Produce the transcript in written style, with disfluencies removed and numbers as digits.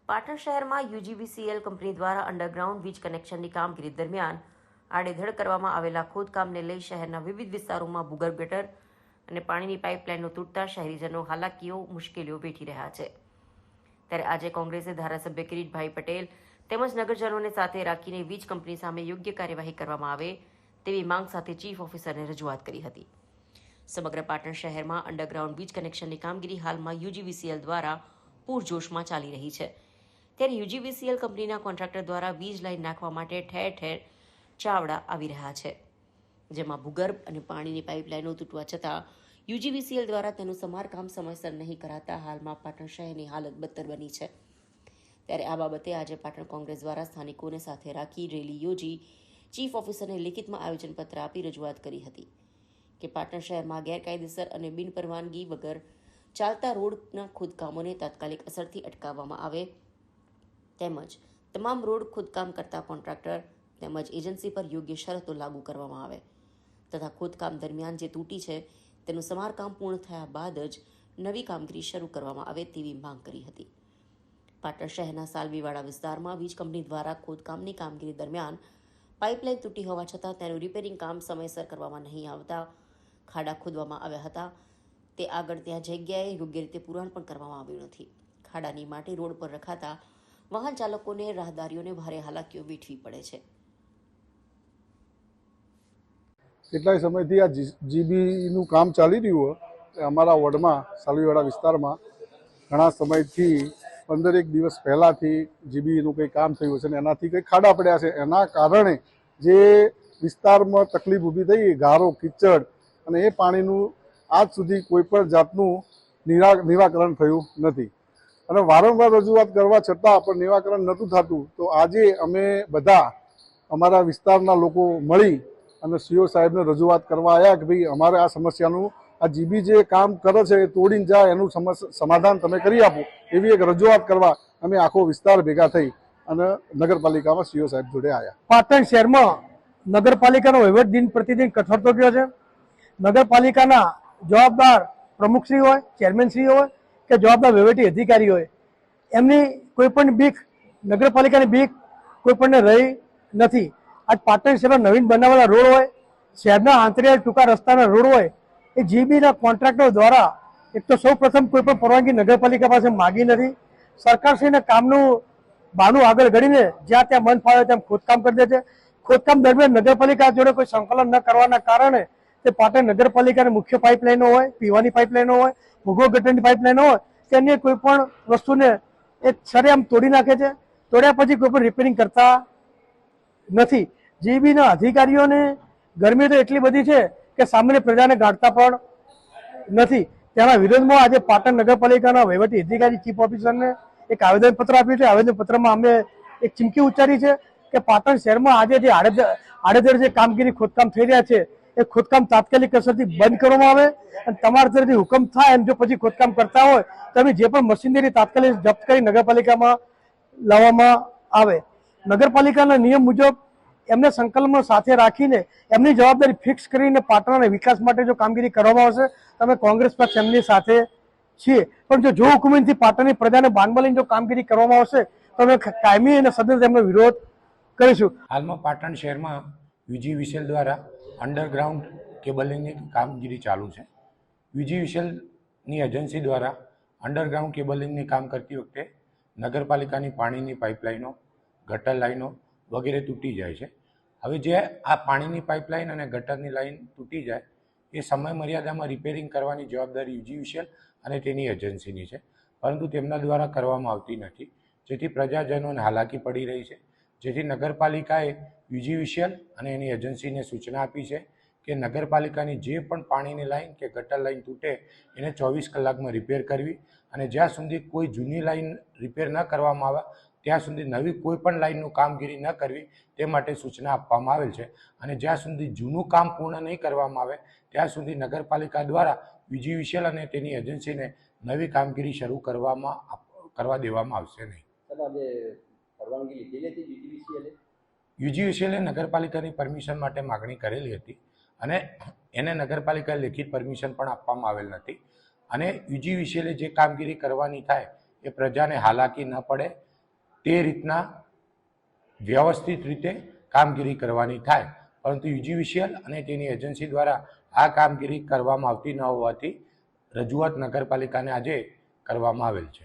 પાટણ શહેરમાં UGVCL company દ્વારા underground વીજ કનેક્શનની કામગીરી દરમિયાન આડેધડ કરવામાં આવેલા ખોદકામને લઈ શહેરના વિવિધ વિસ્તારોમાં ભૂગર્ભ ગટર અને પાણીની પાઇપલાઇનો તૂટતા શહેરીજનો હાલાકીઓ મુશ્કેલીઓ વેઠી રહ્યા છે. ત્યારે આજે કોંગ્રેસે ધારાસભ્ય કિરીટભાઈ પટેલ તેમજ નગરજનોને સાથે રાખીને વીજ કંપની સામે યોગ્ય કાર્યવાહી કરવામાં આવે તેવી માંગ સાથે ચીફ ઓફિસરને રજૂઆત કરી હતી. સમગ્ર પાટણ શહેરમાં અંડરગ્રાઉન્ડ વીજ કનેક્શનની કામગીરી હાલમાં યુજીવીસીએલ દ્વારા પૂરજોશમાં ચાલી રહી છે. ત્યારે યુજીવીસીએલ કંપનીના કોન્ટ્રાક્ટર દ્વારા વીજ લાઇન નાખવા માટે ઠેર ઠેર ચાવડા આવી રહ્યા છે, જેમાં ભૂગર્ભ અને પાણીની પાઇપલાઇનો તૂટવા છતાં યુજીવીસીએલ દ્વારા તેનું સમારકામ સમયસર નહીં કરાતા હાલમાં પાટણ શહેરની હાલત બદતર બની છે. ત્યારે આ બાબતે આજે પાટણ કોંગ્રેસ દ્વારા સ્થાનિકોને સાથે રાખી રેલી યોજી ચીફ ઓફિસરને લિખિતમાં આયોજનપત્ર આપી રજૂઆત કરી હતી કે પાટણ શહેરમાં ગેરકાયદેસર અને બિનપરવાનગી વગર ચાલતા રોડના ખોદકામોને તાત્કાલિક અસરથી અટકાવવામાં આવે તેમજ તમામ રોડ ખોદકામ કરતા કોન્ટ્રાક્ટર તેમજ એજન્સી પર યોગ્ય શરતો લાગુ કરવામાં આવે તથા ખોદકામ દરમિયાન જે તૂટી છે તેનું સમારકામ પૂર્ણ થયા બાદ જ નવી કામગીરી શરૂ કરવામાં આવે તેવી માંગ કરી હતી. પાટણ શહેરના સાલવીવાડા વિસ્તારમાં વીજ કંપની દ્વારા ખોદકામની કામગીરી દરમિયાન પાઇપલાઇન તૂટી હોવા છતાં તેનું રિપેરિંગ કામ સમયસર કરવામાં નહીં આવતા ખાડા ખોદવામાં આવ્યા હતા. તે આગળ ત્યાં જગ્યાએ યોગ્ય રીતે પુરાણ પણ કરવામાં આવ્યું નથી. ખાડાની માટી રોડ પર રખાતા વાહન ચાલકોને રાહદારીઓને ભારે હાલાકીઓ વેઠવી પડે છે. કેટલાય સમયથી આ જીબીનું કામ ચાલી રહ્યું હોય અમારા વોર્ડમાં સાલવીવાડા વિસ્તારમાં ઘણા સમયથી 15 દિવસ પહેલાંથી જીબીનું કંઈ કામ થયું છે અને એનાથી કંઈ ખાડા પડ્યા છે. એના કારણે જે વિસ્તારમાં તકલીફ ઊભી થઈ ગારો કીચડ અને એ પાણીનું આજ સુધી કોઈ પણ જાતનું નિરાકરણ થયું નથી અને વારંવાર રજૂઆત કરવા છતાં પણ નિરાકરણ નહોતું થતું. તો આજે અમે બધા અમારા વિસ્તારના લોકો મળી અને સીઓ સાહેબને રજૂઆત કરવા આવ્યા કે ભાઈ અમારે આ સમસ્યાનું આ જીબી જે કામ કરે છે એ તોડીને જાય એનું સમાધાન તમે કરી આપો એવી એક રજૂઆત કરવા અમે આખો વિસ્તાર ભેગા થઈ અને નગરપાલિકામાં સીઓ સાહેબ જોડે આવ્યા. પાટણ શહેરમાં નગરપાલિકાનો વહીવટ દિન પ્રતિદિન કઠોરતો ગયો છે. નગરપાલિકાના જવાબદાર પ્રમુખશ્રી હોય, ચેરમેનશ્રી હોય કે જવાબદાર વહીવટી અધિકારી હોય, એમની કોઈ પણ બીક નગરપાલિકાની બીક કોઈ પણને રહી નથી. આજ પાટણ શહેરમાં નવીન બનાવેલા રોડ હોય, શહેરના આંતરિક ટૂંકા રસ્તાના રોડ હોય, એ જીબીના કોન્ટ્રાક્ટર દ્વારા એક તો સૌ પ્રથમ કોઈ પણ પરવાનગી નગરપાલિકા પાસે માગી નથી. સરકારશ્રીના કામનું બહાનું આગળ ઘડીને જ્યાં ત્યાં મન ફાવે તેમ ખોદકામ કરી દે છે. ખોદકામ દરમિયાન નગરપાલિકા જોડે કોઈ સંકલન ન કરવાના કારણે તે પાટણ નગરપાલિકાની મુખ્ય પાઇપલાઇનો હોય, પીવાની પાઇપલાઇનો હોય, ભૂગર્ભ ગટરની પાઇપલાઇનો હોય, તેની કોઈ પણ વસ્તુને એ સરેઆમ તોડી નાખે છે. તોડ્યા પછી કોઈ પણ રિપેરિંગ કરતા નથી. જીબીના અધિકારીઓને ગરમી તો એટલી બધી છે કે સામાન્ય પ્રજાને ગાંઠતા પણ નથી. તેના વિરોધમાં આજે પાટણ નગરપાલિકાના વહીવટી અધિકારી ચીફ ઓફિસરને એક આવેદનપત્ર આપ્યું છે. આવેદનપત્રમાં અમે એક ચીમકી ઉચ્ચારી છે કે પાટણ શહેરમાં આજે જે આડેધડ જે કામગીરી ખોદકામ થઈ રહ્યા છે એ ખોદકામ તાત્કાલિક અસરથી બંધ કરવામાં આવે અને તમારા તરફથી હુકમ થાય એમ જો પછી ખોદકામ કરતા હોય તમે જે પણ મશીનરી તાત્કાલિક જપ્ત કરી નગરપાલિકામાં લાવવામાં આવે. નગરપાલિકાના નિયમ મુજબ એમને સંકલનમાં સાથે રાખીને એમની જવાબદારી ફિક્સ કરીને પાટણના વિકાસ માટે જો કામગીરી કરવામાં આવશે તમે કોંગ્રેસ પક્ષ એમની સાથે છીએ. પણ જો હુકુમથી પાટણની પ્રજાને બાનમાં લઈને જો કામગીરી કરવામાં આવશે તો અમે કાયમી અને સદન એમનો વિરોધ કરીશું. હાલમાં પાટણ શહેરમાં યુજીવીસીએલ દ્વારા અંડરગ્રાઉન્ડ કેબલિંગની કામગીરી ચાલુ છે. યુજીવીસીએલની એજન્સી દ્વારા અંડરગ્રાઉન્ડ કેબલિંગની કામ કરતી વખતે નગરપાલિકાની પાણીની પાઇપલાઇનો, ગટર લાઈનો વગેરે તૂટી જાય છે. હવે જે આ પાણીની પાઇપલાઇન અને ગટરની લાઈન તૂટી જાય એ સમય મર્યાદામાં રિપેરિંગ કરવાની જવાબદારી યુજીવીસીએલ અને તેની એજન્સીની છે, પરંતુ તેમના દ્વારા કરવામાં આવતી નથી, જેથી પ્રજાજનોને હાલાકી પડી રહી છે. જેથી નગરપાલિકાએ યુજીવીસીએલ અને એની એજન્સીને સૂચના આપી છે કે નગરપાલિકાની જે પણ પાણીની લાઈન કે ગટર લાઈન તૂટે એને 24 કલાકમાં રિપેર કરવી અને જ્યાં સુધી કોઈ જૂની લાઈન રિપેર ન કરવામાં આવે ત્યાં સુધી નવી કોઈ પણ લાઈનનું કામગીરી ન કરવી તે માટે સૂચના આપવામાં આવેલ છે. અને જ્યાં સુધી જૂનું કામ પૂર્ણ નહીં કરવામાં આવે ત્યાં સુધી નગરપાલિકા દ્વારા યુજીવીસીએલ અને તેની એજન્સીને નવી કામગીરી શરૂ કરવા દેવામાં આવશે નહીં. યુજીવીસીએલે નગરપાલિકાની પરમિશન માટે માગણી કરેલી હતી અને એને નગરપાલિકાએ લેખિત પરમિશન પણ આપવામાં આવેલ નથી. અને યુજીવીસીએલે જે કામગીરી કરવાની થાય એ પ્રજાને હાલાકી ન પડે તે રીતના વ્યવસ્થિત રીતે કામગીરી કરવાની થાય, પરંતુ યુજીવીસીએલ અને તેની એજન્સી દ્વારા આ કામગીરી કરવામાં આવતી ન હોવાથી રજૂઆત નગરપાલિકાને આજે કરવામાં આવેલ છે.